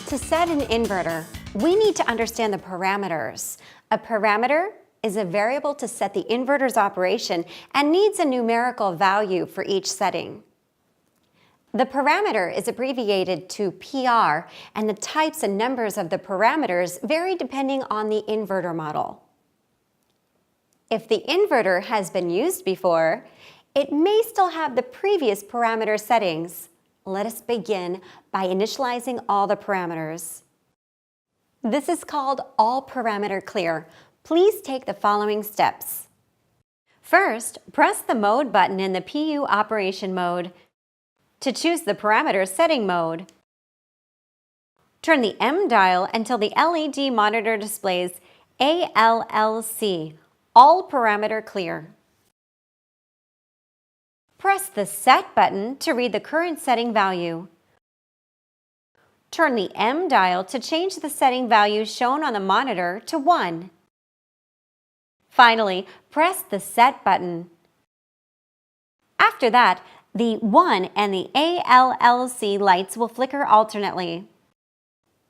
To set an inverter, we need to understand the parameters. A parameter is a variable to set the inverter's operation and needs a numerical value for each setting. The parameter is abbreviated to PR, and the types and numbers of the parameters vary depending on the inverter model. If the inverter has been used before, it may still have the previous parameter settings. Let us begin by initializing all the parameters. This is called All Parameter Clear. Please take the following steps. First, press the Mode button in the PU operation mode to choose the parameter setting mode. Turn the M dial until the LED monitor displays ALLC, All Parameter Clear. Press the Set button to read the current setting value. Turn the M dial to change the setting value shown on the monitor to 1. Finally, press the Set button. After that, the 1 and the ALLC lights will flicker alternately.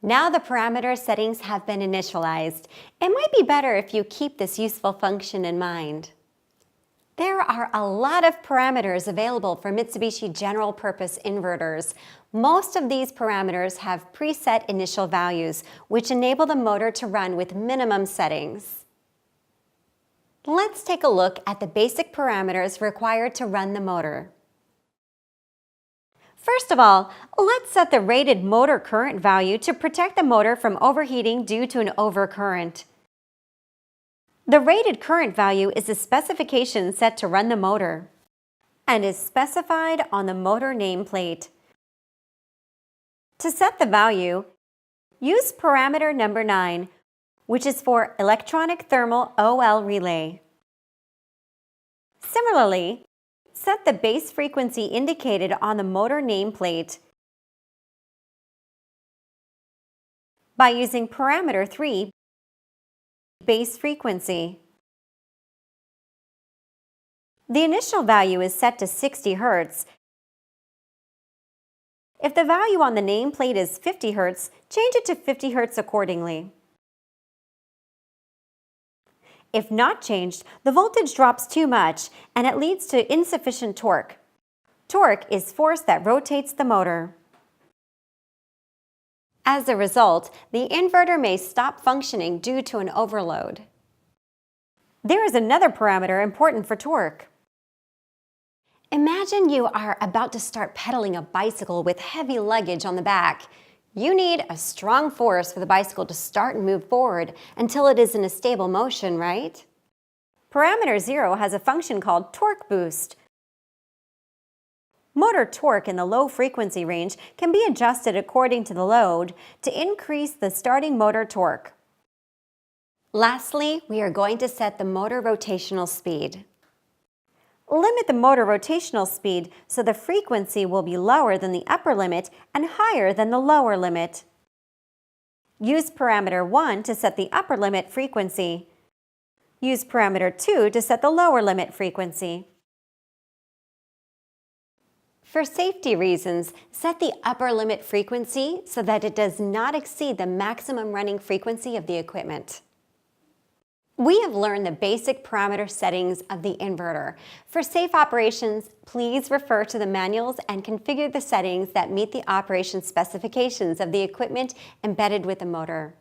Now the parameter settings have been initialized. It might be better if you keep this useful function in mind. There are a lot of parameters available for Mitsubishi general purpose inverters. Most of these parameters have preset initial values, which enable the motor to run with minimum settings. Let's take a look at the basic parameters required to run the motor. First of all, let's set the rated motor current value to protect the motor from overheating due to an overcurrent. The rated current value is the specification set to run the motor and is specified on the motor nameplate. To set the value, use parameter number 9, which is for electronic thermal OL relay. Similarly, set the base frequency indicated on the motor nameplate by using parameter 3, base frequency. The initial value is set to 60 Hz. If the value on the nameplate is 50 Hz, change it to 50 Hz accordingly. If not changed, the voltage drops too much and it leads to insufficient torque. Torque is force that rotates the motor. As a result, the inverter may stop functioning due to an overload. There is another parameter important for torque. Imagine you are about to start pedaling a bicycle with heavy luggage on the back. You need a strong force for the bicycle to start and move forward until it is in a stable motion, right? Parameter 0 has a function called torque boost. Motor torque in the low frequency range can be adjusted according to the load to increase the starting motor torque. Lastly, we are going to set the motor rotational speed. Limit the motor rotational speed so the frequency will be lower than the upper limit and higher than the lower limit. Use parameter 1 to set the upper limit frequency. Use parameter 2 to set the lower limit frequency. For safety reasons, set the upper limit frequency so that it does not exceed the maximum running frequency of the equipment. We have learned the basic parameter settings of the inverter. For safe operations, please refer to the manuals and configure the settings that meet the operation specifications of the equipment embedded with the motor.